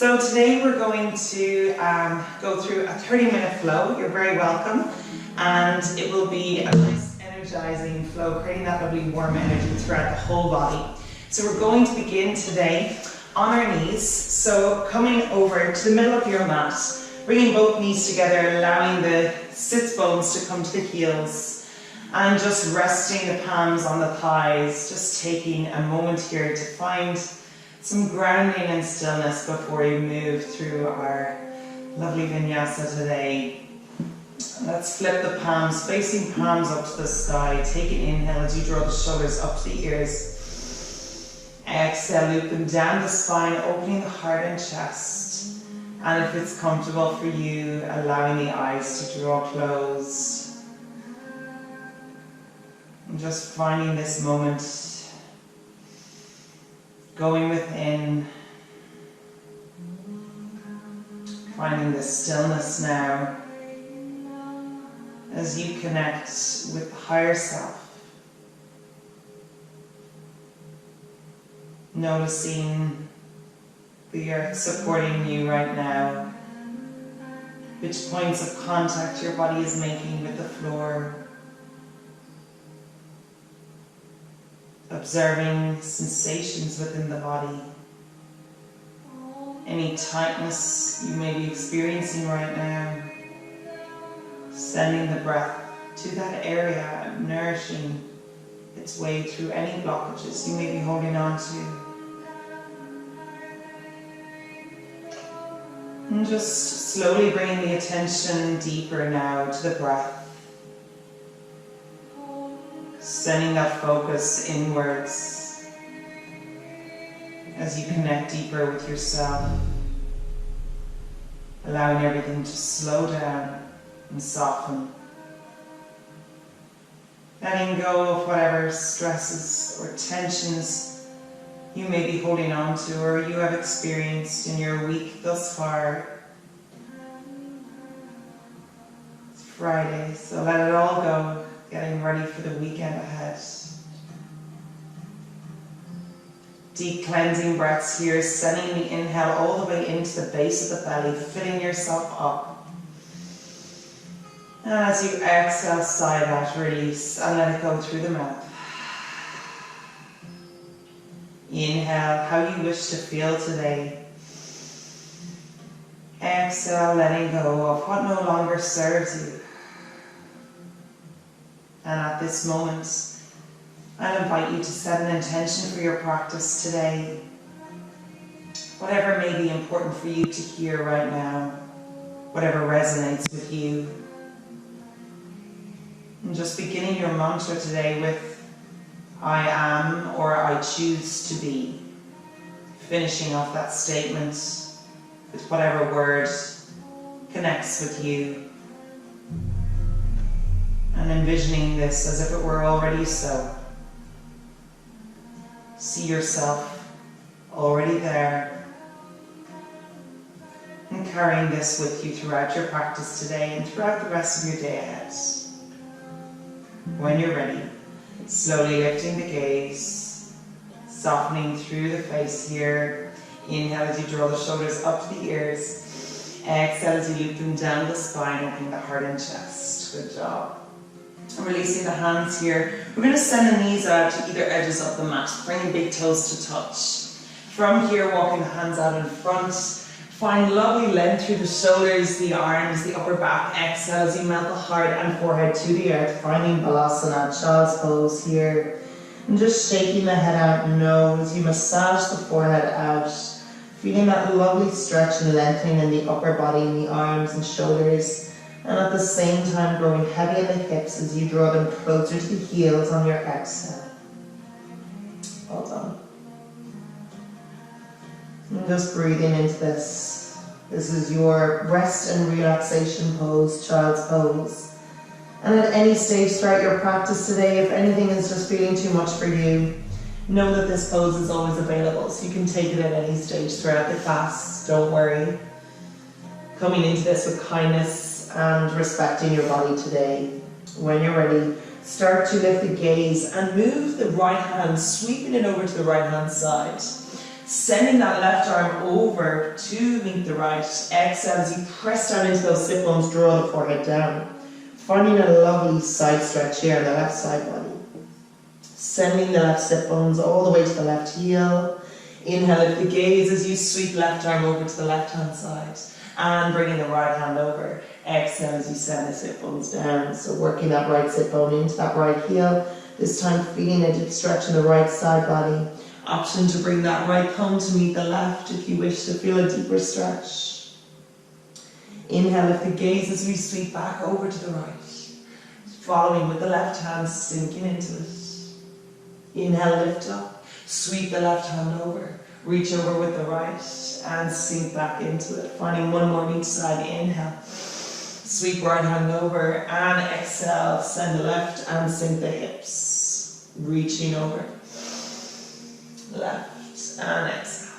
So today we're going to go through a 30-minute flow. You're very welcome. And it will be a nice energizing flow, creating that lovely warm energy throughout the whole body. So we're going to begin today on our knees. So coming over to the middle of your mat, bringing both knees together, allowing the sit bones to come to the heels, and just resting the palms on the thighs, just taking a moment here to find some grounding and stillness before we move through our lovely vinyasa today. Let's flip the palms, facing palms up to the sky. Take an inhale as you draw the shoulders up to the ears. Exhale, loop them down the spine, opening the heart and chest. And if it's comfortable for you, allowing the eyes to draw closed. And just finding this moment, going within, finding the stillness now as you connect with the higher self. Noticing the earth supporting you right now, which points of contact your body is making with the floor. Observing sensations within the body. Any tightness you may be experiencing right now. Sending the breath to that area, nourishing its way through any blockages you may be holding on to. And just slowly bringing the attention deeper now to the breath. Sending that focus inwards as you connect deeper with yourself. Allowing everything to slow down and soften. Letting go of whatever stresses or tensions you may be holding on to or you have experienced in your week thus far. It's Friday, so let it all go. Getting ready for the weekend ahead. Deep cleansing breaths here, sending the inhale all the way into the base of the belly, filling yourself up. And as you exhale, sigh that release and let it go through the mouth. Inhale how you wish to feel today. Exhale, letting go of what no longer serves you. And at this moment, I'll invite you to set an intention for your practice today. Whatever may be important for you to hear right now, whatever resonates with you. And just beginning your mantra today with I am or I choose to be. Finishing off that statement with whatever word connects with you. And envisioning this as if it were already so. See yourself already there. And carrying this with you throughout your practice today and throughout the rest of your day ahead. When you're ready, slowly lifting the gaze, softening through the face here. Inhale as you draw the shoulders up to the ears. Exhale as you loop them down the spine, opening the heart and chest. Good job. And releasing the hands here. We're going to send the knees out to either edges of the mat, bringing big toes to touch. From here, walking the hands out in front. Find lovely length through the shoulders, the arms, the upper back. Exhale as you melt the heart and forehead to the earth, finding Balasana, child's pose here. And just shaking the head out, nose. You massage the forehead out. Feeling that lovely stretch and lengthening in the upper body, in the arms and shoulders. And at the same time growing heavy in the hips as you draw them closer to the heels on your exhale. Well done. And just breathing into this. This is your rest and relaxation pose, child's pose. And at any stage throughout your practice today, if anything is just feeling too much for you, know that this pose is always available. So you can take it at any stage throughout the class. Don't worry. Coming into this with kindness and respecting your body today. When you're ready, start to lift the gaze and move the right hand, sweeping it over to the right hand side. Sending that left arm over to meet the right. Exhale as you press down into those sit bones, draw the forehead down. Finding a lovely side stretch here on the left side body. Sending the left sit bones all the way to the left heel. Inhale, lift the gaze as you sweep left arm over to the left hand side. And bringing the right hand over. Exhale as you send the sit bones down. So working that right sit bone into that right heel. This time feeling a deep stretch in the right side body. Option to bring that right thumb to meet the left if you wish to feel a deeper stretch. Inhale, lift the gaze as we sweep back over to the right. Following with the left hand, sinking into it. Inhale, lift up. Sweep the left hand over. Reach over with the right and sink back into it. Finding one more on each side. Inhale. Sweep right hand over and exhale. Send the left and sink the hips. Reaching over. Left and exhale.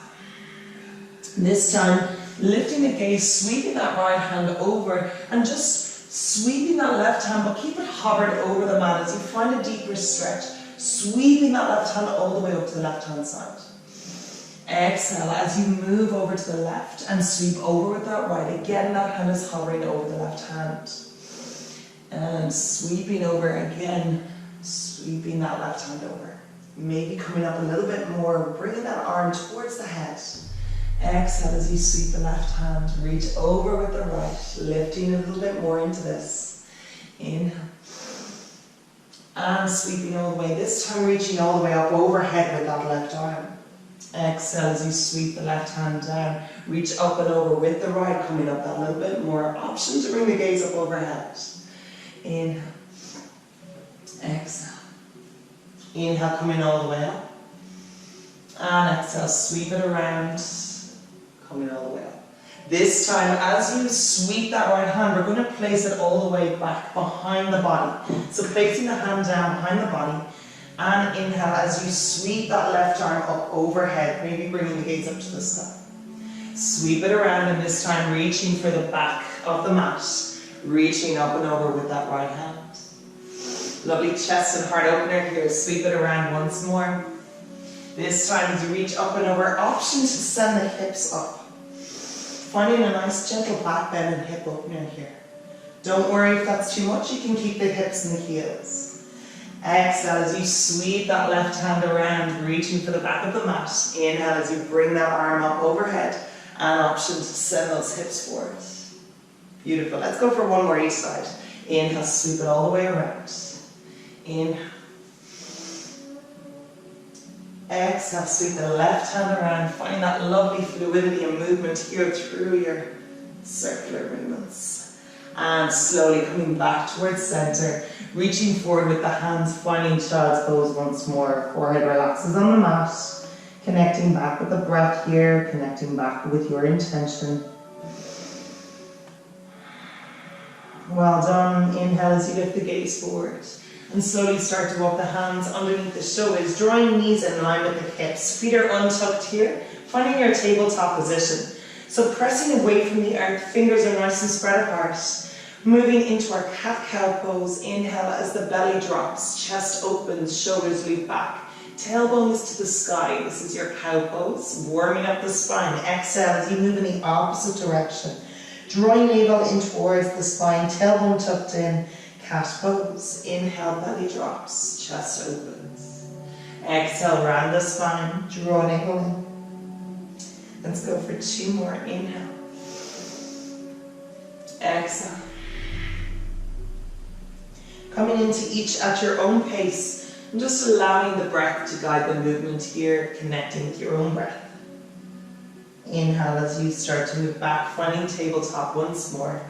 This time, lifting the gaze, sweeping that right hand over and just sweeping that left hand, but keep it hovered over the mat as you find a deeper stretch. Sweeping that left hand all the way up to the left hand side. Exhale as you move over to the left and sweep over with that right. Again, that hand is hovering over the left hand. And sweeping over again, sweeping that left hand over. Maybe coming up a little bit more, bringing that arm towards the head. Exhale as you sweep the left hand, reach over with the right, lifting a little bit more into this. Inhale. And sweeping all the way, this time reaching all the way up overhead with that left arm. Exhale as you sweep the left hand down, reach up and over with the right, coming up that little bit more. Option to bring the gaze up overhead. Inhale. Exhale. Inhale, coming all the way up. And exhale, sweep it around, coming all the way up. This time, as you sweep that right hand, we're going to place it all the way back behind the body. So placing the hand down behind the body. And inhale, as you sweep that left arm up overhead, maybe bringing the gaze up to the sky. Sweep it around, and this time reaching for the back of the mat. Reaching up and over with that right hand. Lovely chest and heart opener here. Sweep it around once more. This time as you reach up and over, option to send the hips up. Finding a nice gentle back bend and hip opener here. Don't worry if that's too much, you can keep the hips and the heels. Exhale as you sweep that left hand around, reaching for the back of the mat. Inhale as you bring that arm up overhead, and option to send those hips forward. Beautiful. Let's go for one more each side. Inhale, sweep it all the way around. Inhale. Exhale, sweep the left hand around, finding that lovely fluidity and movement here through your circular movements. And slowly coming back towards center, reaching forward with the hands, finding child's pose once more. Forehead relaxes on the mat, connecting back with the breath here, connecting back with your intention. Well done. Inhale as you lift the gaze forward. And slowly start to walk the hands underneath the shoulders, drawing knees in line with the hips. Feet are untucked here, finding your tabletop position. So pressing away from the earth, fingers are nice and spread apart. Moving into our cat-cow pose. Inhale as the belly drops, chest opens, shoulders loop back. Tailbones to the sky. This is your cow pose, warming up the spine. Exhale as you move in the opposite direction. Drawing navel in towards the spine, tailbone tucked in. Cat pose. Inhale, belly drops, chest opens. Exhale, round the spine, draw navel in. Let's go for two more. Inhale. Exhale. Coming into each at your own pace, and just allowing the breath to guide the movement here, connecting with your own breath. Inhale as you start to move back, finding tabletop once more.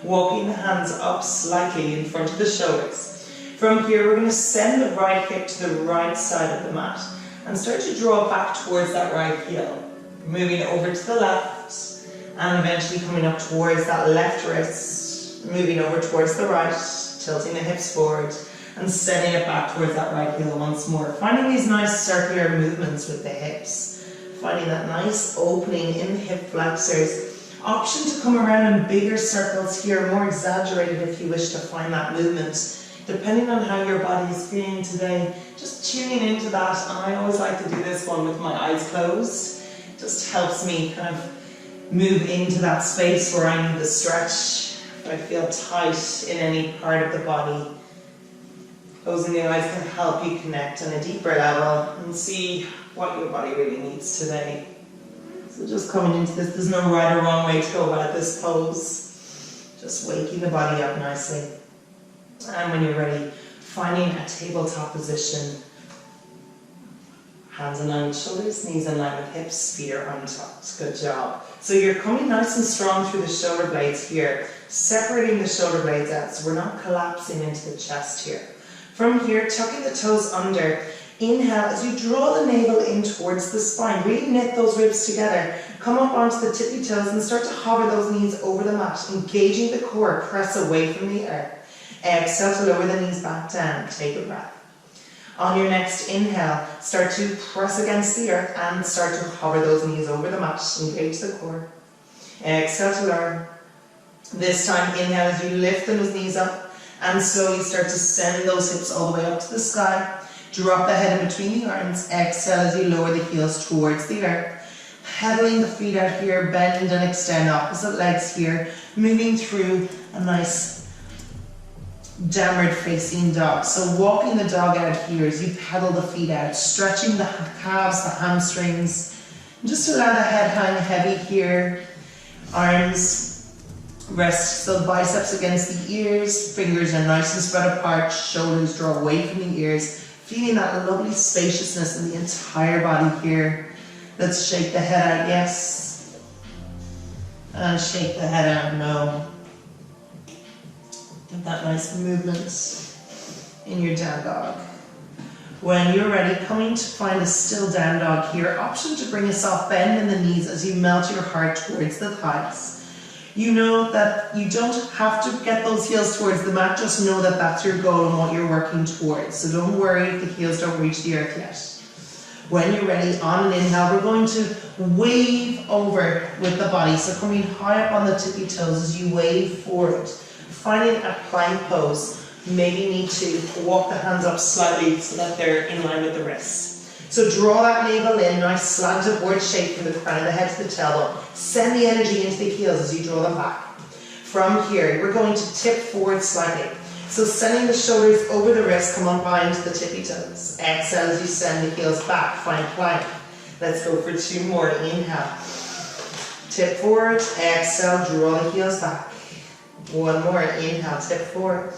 Walking the hands up slightly in front of the shoulders. From here, we're going to send the right hip to the right side of the mat and start to draw back towards that right heel. Moving over to the left and eventually coming up towards that left wrist. Moving over towards the right, tilting the hips forward and sending it back towards that right heel once more. Finding these nice circular movements with the hips. Finding that nice opening in the hip flexors. Option to come around in bigger circles here, more exaggerated if you wish to find that movement. Depending on how your body is feeling today, just tuning into that. And I always like to do this one with my eyes closed. Just helps me kind of move into that space where I need the stretch. If I feel tight in any part of the body, closing the eyes can help you connect on a deeper level and see what your body really needs today. So just coming into this, there's no right or wrong way to go about this pose. Just waking the body up nicely. And when you're ready, finding a tabletop position. Hands in line with shoulders, knees in line with hips, feet are untucked. Good job. So you're coming nice and strong through the shoulder blades here, separating the shoulder blades out so we're not collapsing into the chest here. From here, tucking the toes under. Inhale as you draw the navel in towards the spine. Really knit those ribs together. Come up onto the tippy toes and start to hover those knees over the mat, engaging the core. Press away from the earth. Exhale to lower the knees back down. Take a breath. On your next inhale, start to press against the earth and start to hover those knees over the mat. Engage the core. Exhale to lower. This time, inhale as you lift those knees up and slowly start to send those hips all the way up to the sky. Drop the head in between the arms. Exhale as you lower the heels towards the earth. Pedaling the feet out here, bend and extend opposite legs here. Moving through a nice downward facing dog. So walking the dog out here as you pedal the feet out, stretching the calves, the hamstrings. And just allow the head hang heavy here. Arms rest so biceps against the ears. Fingers are nice and spread apart. Shoulders draw away from the ears. Feeling that lovely spaciousness in the entire body here. Let's shake the head out, yes. And shake the head out, no. Get that nice movement in your down dog. When you're ready, coming to find a still down dog here. Option to bring a soft bend in the knees as you melt your heart towards the thighs. You know that you don't have to get those heels towards the mat, just know that that's your goal and what you're working towards. So don't worry if the heels don't reach the earth yet. When you're ready, on an inhale, we're going to wave over with the body. So coming high up on the tippy toes as you wave forward. Finding a plank pose, you maybe need to walk the hands up slightly so that they're in line with the wrists. So draw that navel in, nice slanted board shape from the crown of the head to the tailbone. Send the energy into the heels as you draw them back. From here, we're going to tip forward slightly. So sending the shoulders over the wrists, come on by into the tippy toes. Exhale as you send the heels back, find plank. Let's go for two more. Inhale. Tip forward, exhale, draw the heels back. One more, inhale, tip forward.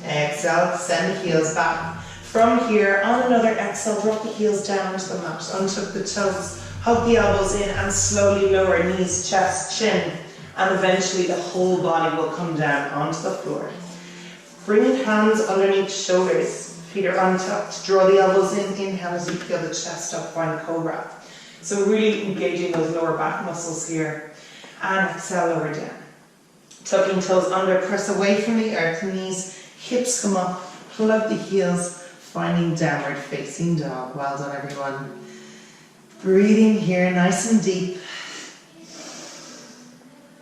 Exhale, send the heels back. From here, on another exhale, drop the heels down to the mat, untuck the toes, hug the elbows in and slowly lower knees, chest, chin, and eventually the whole body will come down onto the floor. Bringing hands underneath shoulders, feet are untucked, draw the elbows in, inhale as you feel the chest up, find cobra. So really engaging those lower back muscles here, and exhale, lower down. Tucking toes under, press away from the earth, knees, hips come up, plug the heels, finding downward facing dog. Well done, everyone. Breathing here, nice and deep.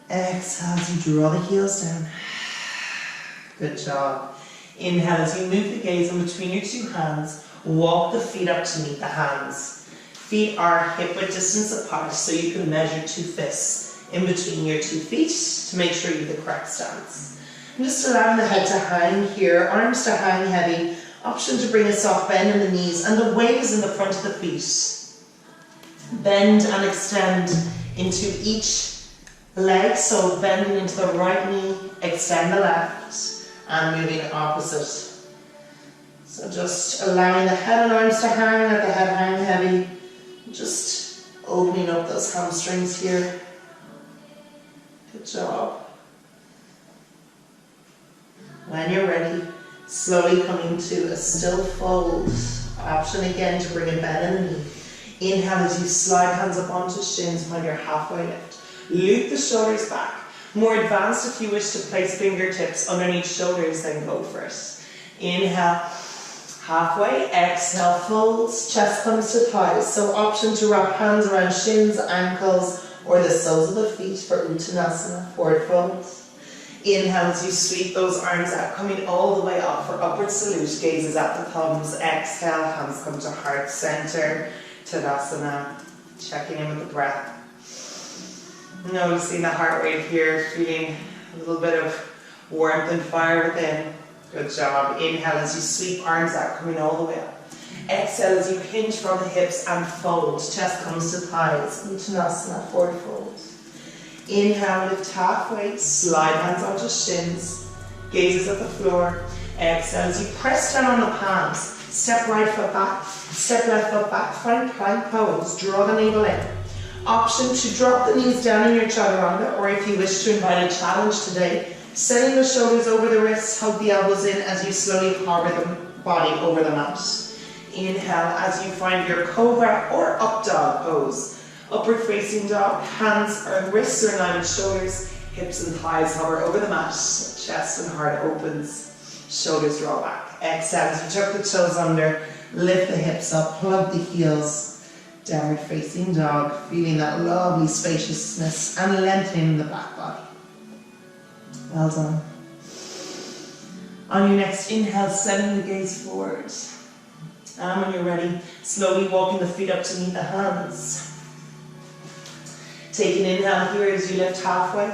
Exhale as you draw the heels down. Good job. Inhale as you move the gaze in between your two hands. Walk the feet up to meet the hands. Feet are hip-width distance apart, so you can measure two fists in between your 2 feet to make sure you have the correct stance. And just allowing the head to hang here, arms to hang heavy. Option to bring a soft bend in the knees and the weight is in the front of the feet. Bend and extend into each leg, so bending into the right knee, extend the left, and moving opposite. So just allowing the head and arms to hang, let the head hang heavy, just opening up those hamstrings here. Good job. When you're ready, slowly coming to a still fold. Option again to bring a bend in the knee. Inhale as you slide hands up onto shins, find your halfway lift. Loop the shoulders back. More advanced if you wish to place fingertips underneath shoulders, then go for it. Inhale, halfway. Exhale, folds, chest comes to thighs. So option to wrap hands around shins, ankles, or the soles of the feet for Uttanasana, forward fold. Inhale as you sweep those arms out, coming all the way up for upward salute, gazes at the thumbs. Exhale, hands come to heart center, Tadasana. Checking in with the breath. Noticing the heart rate here, feeling a little bit of warmth and fire within. Good job. Inhale as you sweep arms out, coming all the way up. Exhale as you hinge from the hips and fold. Chest comes to thighs. Uttanasana, forward fold. Inhale, lift halfway. Slide hands onto shins. Gazes at the floor. Exhale as you press down on the palms. Step right foot back. Step left foot back. Find plank pose. Draw the navel in. Option to drop the knees down in your chaturanga, or if you wish to invite a challenge today, sending the shoulders over the wrists, hug the elbows in as you slowly hover the body over the mat. Inhale as you find your cobra or up dog pose. Upward facing dog, hands or wrists are in line with shoulders, hips and thighs hover over the mat, chest and heart opens, shoulders draw back. Exhale as you tuck the toes under, lift the hips up, plug the heels. Downward facing dog, feeling that lovely spaciousness and lengthening the back body. Well done. On your next inhale, sending the gaze forward. And when you're ready, slowly walking the feet up to meet the hands. Take an inhale here as you lift halfway.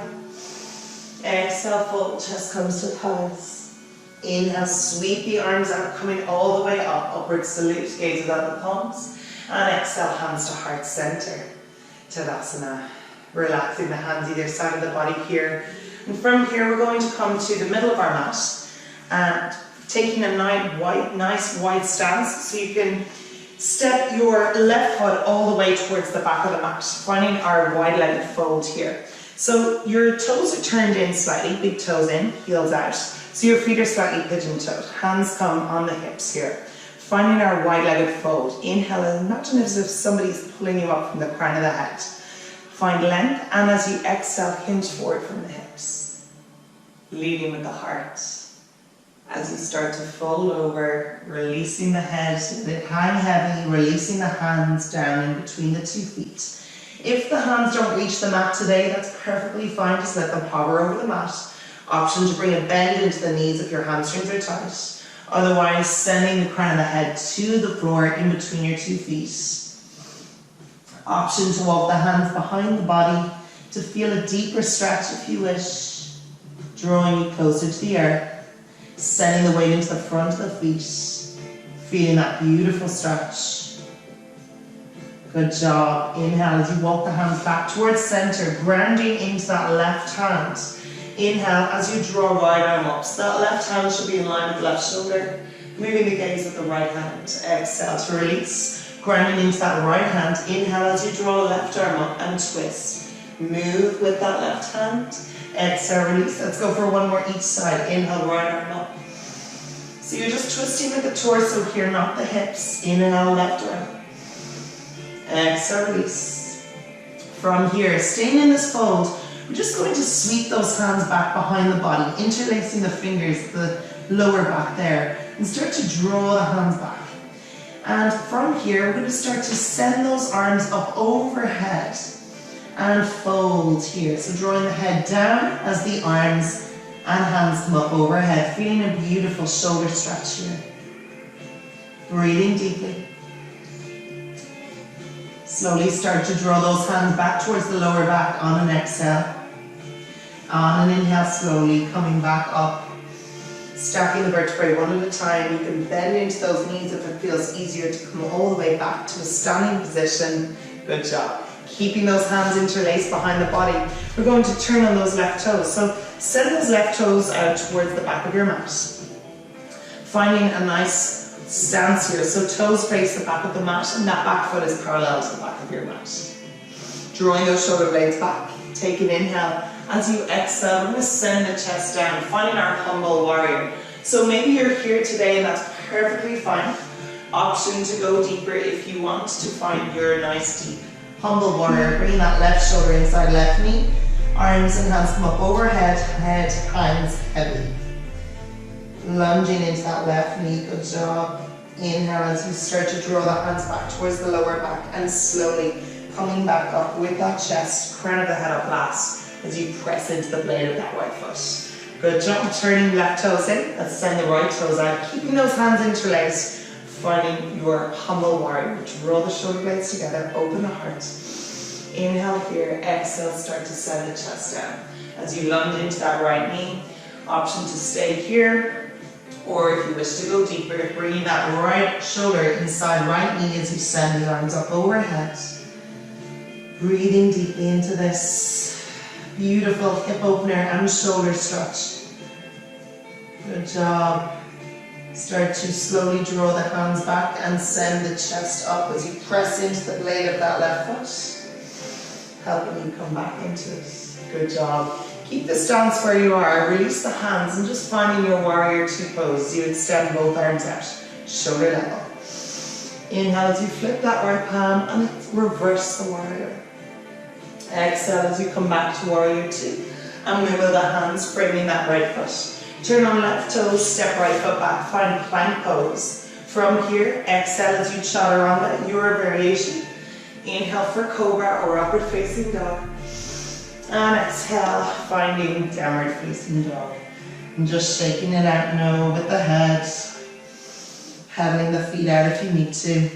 Exhale, fold, chest comes to thighs. Inhale, sweep the arms out, coming all the way up. Upward salute, gazes at the palms. And exhale, hands to heart center. Tadasana. Relaxing the hands either side of the body here. And from here, we're going to come to the middle of our mat. And taking a nice wide stance, so you can step your left foot all the way towards the back of the mat, finding our wide-legged fold here. So your toes are turned in slightly, big toes in, heels out. So your feet are slightly pigeon-toed. Hands come on the hips here. Finding our wide-legged fold. Inhale, imagine as if somebody's pulling you up from the crown of the head. Find length, and as you exhale, hinge forward from the hips. Leading with the heart. As you start to fold over, releasing the head, a bit high heavy, releasing the hands down in between the 2 feet. If the hands don't reach the mat today, that's perfectly fine, just let them hover over the mat. Option to bring a bend into the knees if your hamstrings are tight. Otherwise, sending the crown of the head to the floor in between your 2 feet. Option to walk the hands behind the body to feel a deeper stretch if you wish, drawing you closer to the earth. Sending the weight into the front of the feet, feeling that beautiful stretch. Good job. Inhale as you walk the hands back towards center, grounding into that left hand. Inhale as you draw right arm up. So that left hand should be in line with the left shoulder. Moving the gaze with the right hand. Exhale to release. Grounding into that right hand. Inhale as you draw left arm up and twist. Move with that left hand. Exhale, release. Let's go for one more each side. Inhale, right arm up. So you're just twisting with the torso here, not the hips. Inhale, left arm. Exhale, release. From here, staying in this fold, we're just going to sweep those hands back behind the body, interlacing the fingers, the lower back there, and start to draw the hands back. And from here, we're going to start to send those arms up overhead and fold here. So drawing the head down as the arms and hands come up overhead, feeling a beautiful shoulder stretch here. Breathing deeply. Slowly start to draw those hands back towards the lower back on an exhale. On an inhale, slowly coming back up. Stacking the vertebrae one at a time. You can bend into those knees if it feels easier to come all the way back to a standing position. Good job. Keeping those hands interlaced behind the body. We're going to turn on those left toes. So send those left toes out towards the back of your mat. Finding a nice stance here. So toes face the back of the mat and that back foot is parallel to the back of your mat. Drawing those shoulder blades back. Take an inhale. As you exhale, we're going to send the chest down, finding our humble warrior. So maybe you're here today and that's perfectly fine. Option to go deeper if you want to find your nice deep humble warrior. Bring that left shoulder inside left knee. Arms and hands come up overhead, head, hands heavy. Lunging into that left knee, good job. Inhale as you start to draw the hands back towards the lower back and slowly coming back up with that chest, crown of the head up last as you press into the blade of that right foot. Good job, turning left toes in. Let's send the right toes out, keeping those hands interlaced. Finding your humble warrior. Draw the shoulder blades together, open the heart. Inhale here, exhale, start to send the chest down. As you lunge into that right knee, option to stay here, or if you wish to go deeper, bringing that right shoulder inside right knee as you send the arms up overhead. Breathing deeply into this beautiful hip opener and shoulder stretch. Good job. Start to slowly draw the hands back and send the chest up as you press into the blade of that left foot, helping you come back into it. Good job. Keep the stance where you are. Release the hands and just finding your warrior two pose. You extend both arms out, shoulder level. Inhale as you flip that right palm and reverse the warrior. Exhale as you come back to warrior two and wiggle the hands, framing that right foot. Turn on left toes, step right foot back, find plank pose. From here, exhale as you chaturanga, your variation. Inhale for cobra or upward facing dog. And exhale, finding downward facing dog. And just shaking it out now with the head. Pedaling the feet out if you need to.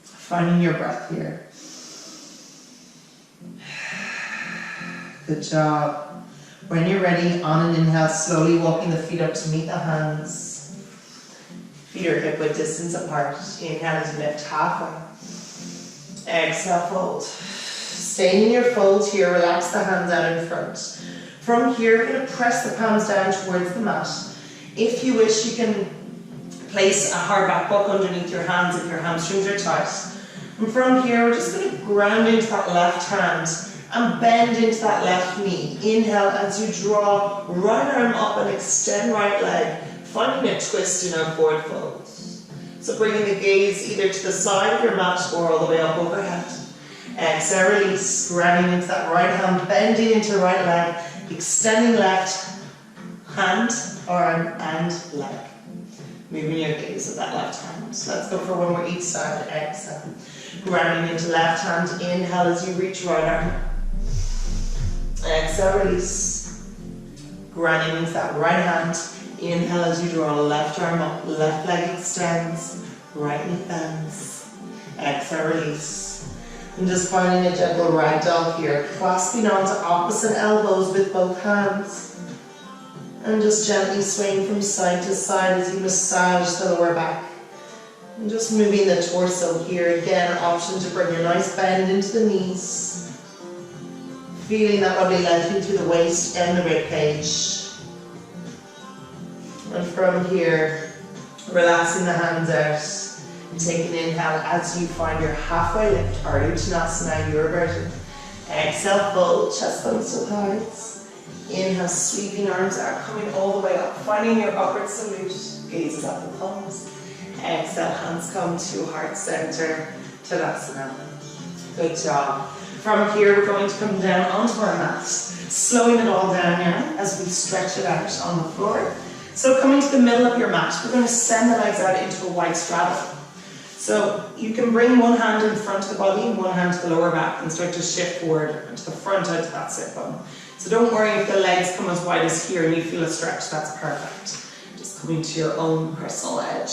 Finding your breath here. Good job. When you're ready, on an inhale, slowly walking the feet up to meet the hands. Feet are hip width distance apart. Inhale as you lift halfway. Exhale, fold. Staying in your fold here, relax the hands out in front. From here, you're going to press the palms down towards the mat. If you wish, you can place a hard back book underneath your hands if your hamstrings are tight. And from here, we're just going to ground into that left hand and bend into that left knee. Inhale as you draw right arm up and extend right leg, finding a twist in our forward fold. So bringing the gaze either to the side of your mat or all the way up overhead. Exhale, release, grounding into that right hand, bending into right leg, extending left hand, arm and leg. Moving your gaze with that left hand. So let's go for one more each side. Exhale. Grounding into left hand, inhale as you reach right arm. Exhale, release. Grounding into that right hand. Inhale as you draw left arm up, left leg extends, right knee bends. Exhale, release. And just finding a gentle ragdoll here, clasping onto opposite elbows with both hands. And just gently swaying from side to side as you massage the lower back. And just moving the torso here. Again, option to bring a nice bend into the knees. Feeling that lovely lengthening through the waist and the rib cage. And from here, relaxing the hands out. Take an inhale as you find your halfway lift, Ardha Uttanasana, your version. Exhale, fold, chest bones to thighs. Inhale, sweeping arms out, coming all the way up, finding your upward salute. Gazes up the palms. Exhale, hands come to heart center, Tadasana. Good job. From here, we're going to come down onto our mat, slowing it all down now as we stretch it out on the floor. So coming to the middle of your mat, we're going to send the legs out into a wide straddle. So you can bring one hand in front of the body and one hand to the lower back and start to shift forward and to the front out to that sit bone. So don't worry if the legs come as wide as here and you feel a stretch, that's perfect. Just coming to your own personal edge.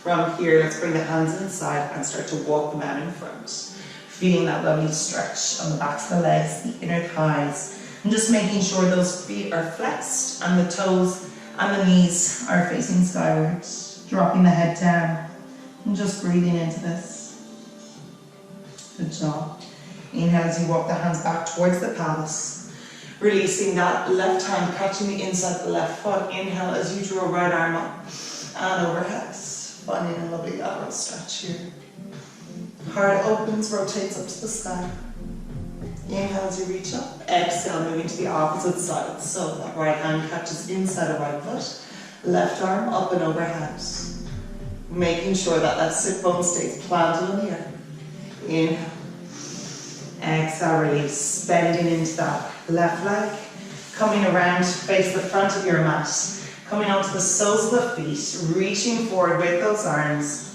From here, let's bring the hands inside and start to walk them out in front. Feeling that lovely stretch on the backs of the legs, the inner thighs, and just making sure those feet are flexed and the toes and the knees are facing skywards. Dropping the head down and just breathing into this. Good job. Inhale as you walk the hands back towards the pelvis. Releasing that left hand, catching the inside of the left foot. Inhale as you draw right arm up and overhead. Finding a lovely lateral stretch here. Heart opens, rotates up to the sky. Inhale as you reach up. Exhale, moving to the opposite side. So that right hand catches inside of right foot. Left arm up and overhead. Making sure that that sit bone stays planted on the earth. Inhale. Exhale, release. Bending into that left leg. Coming around, face the front of your mat. Coming onto the soles of the feet. Reaching forward with those arms.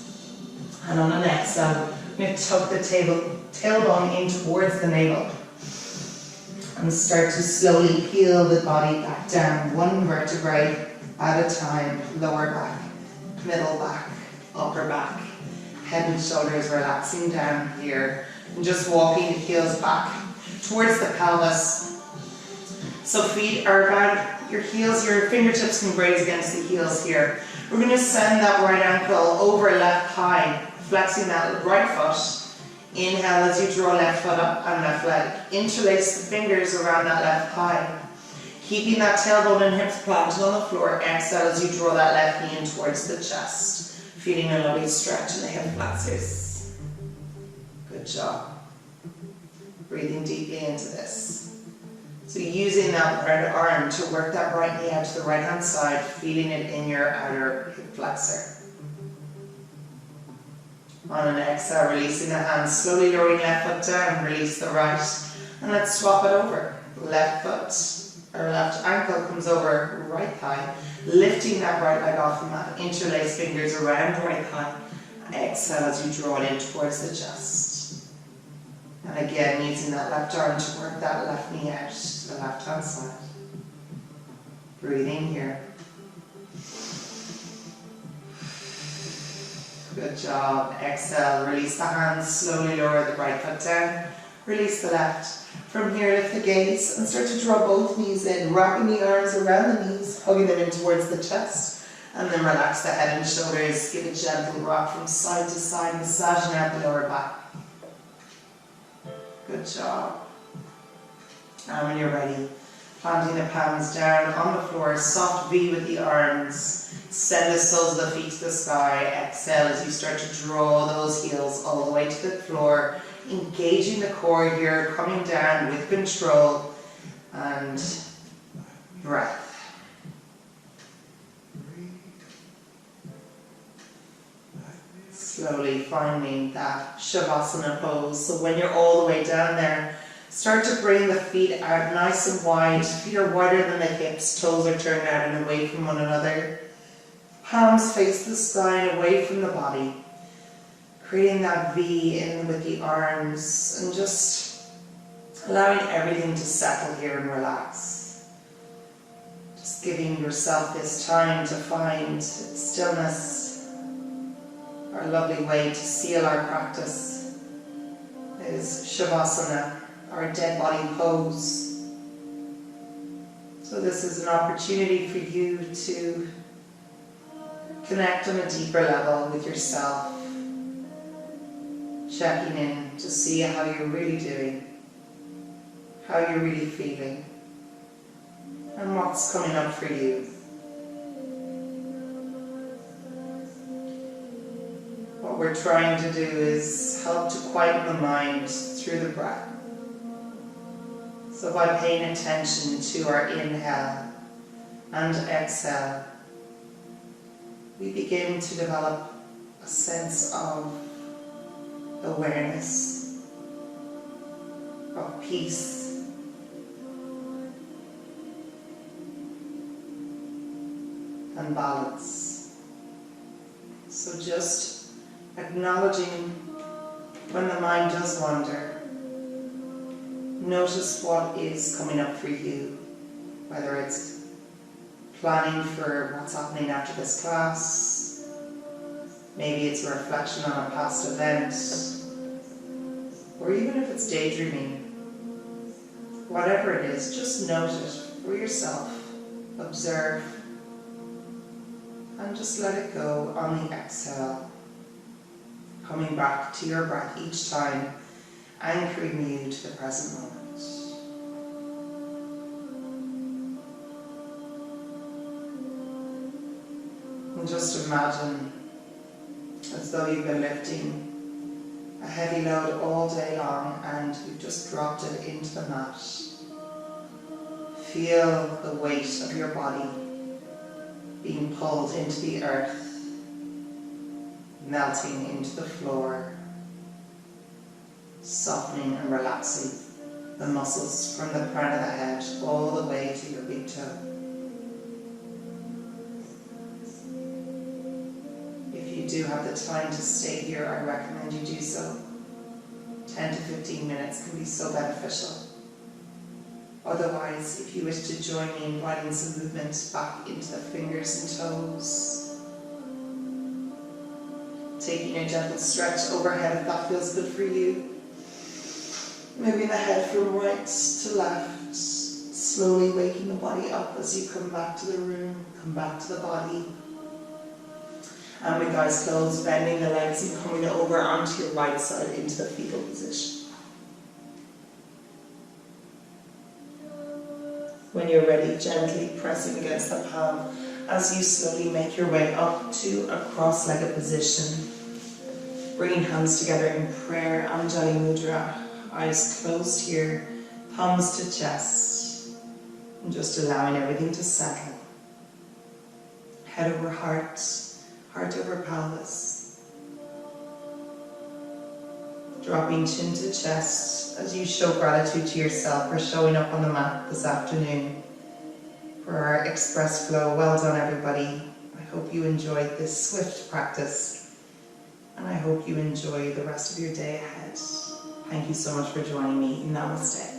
And on an exhale, I'm going to tuck the tailbone in towards the navel. And start to slowly peel the body back down, one vertebrae at a time. Lower back, middle back, upper back, head and shoulders relaxing down here, and just walking the heels back towards the pelvis. So feet are about your heels, your fingertips can graze against the heels here. We're going to send that right ankle over left thigh, flexing that right foot. Inhale as you draw left foot up and left leg. Interlace the fingers around that left thigh. Keeping that tailbone and hips planted on the floor. Exhale as you draw that left knee in towards the chest. Feeling a lovely stretch in the hip flexors. Good job. Breathing deeply into this. So using that right arm to work that right knee out to the right hand side, feeling it in your outer hip flexor. On an exhale, releasing the hands, slowly lowering left foot down, release the right, and let's swap it over. Left foot, or left ankle comes over right thigh, lifting that right leg off the mat, interlace fingers around right thigh, exhale as you draw it in towards the chest. And again, using that left arm to work that left knee out to the left hand side. Breathing here. Good job. Exhale, release the hands, slowly lower the right foot down, release the left. From here, lift the gaze and start to draw both knees in, wrapping the arms around the knees, hugging them in towards the chest, and then relax the head and shoulders. Give a gentle rock from side to side, massaging out the lower back. Good job. And when you're ready, planting the palms down on the floor, soft V with the arms. Send the soles of the feet to the sky. Exhale as you start to draw those heels all the way to the floor. Engaging the core here, coming down with control and breath. Slowly finding that Shavasana pose. So when you're all the way down there, start to bring the feet out nice and wide. Feet are wider than the hips, toes are turned out and away from one another. Palms face the sky and away from the body. Creating that V in with the arms and just allowing everything to settle here and relax. Just giving yourself this time to find stillness. Our lovely way to seal our practice is Shavasana, our dead body pose. So this is an opportunity for you to connect on a deeper level with yourself. Checking in to see how you're really doing, how you're really feeling, and what's coming up for you. What we're trying to do is help to quieten the mind through the breath. So by paying attention to our inhale and exhale, we begin to develop a sense of awareness, of peace, and balance. So just acknowledging when the mind does wander. Notice what is coming up for you, whether it's planning for what's happening after this class, maybe it's a reflection on a past event, or even if it's daydreaming. Whatever it is, just note it for yourself, observe, and just let it go on the exhale, coming back to your breath each time, anchoring you to the present moment. And just imagine as though you've been lifting a heavy load all day long and you've just dropped it into the mat. Feel the weight of your body being pulled into the earth, melting into the floor, softening and relaxing the muscles from the crown of the head all the way to your big toe. If you do have the time to stay here, I recommend you do so. 10 to 15 minutes can be so beneficial. Otherwise, if you wish to join me, inviting some movement back into the fingers and toes. Taking a gentle stretch overhead if that feels good for you. Moving the head from right to left, slowly waking the body up as you come back to the room, come back to the body. And with eyes closed, bending the legs and coming over onto your right side into the fetal position. When you're ready, gently pressing against the palm as you slowly make your way up to a cross-legged position. Bringing hands together in prayer, Anjali Mudra, eyes closed here, palms to chest, and just allowing everything to settle. Head over heart, heart over pelvis. Dropping chin to chest as you show gratitude to yourself for showing up on the mat this afternoon for our Express Flow. Well done, everybody. I hope you enjoyed this swift practice, and I hope you enjoy the rest of your day ahead. Thank you so much for joining me. Namaste.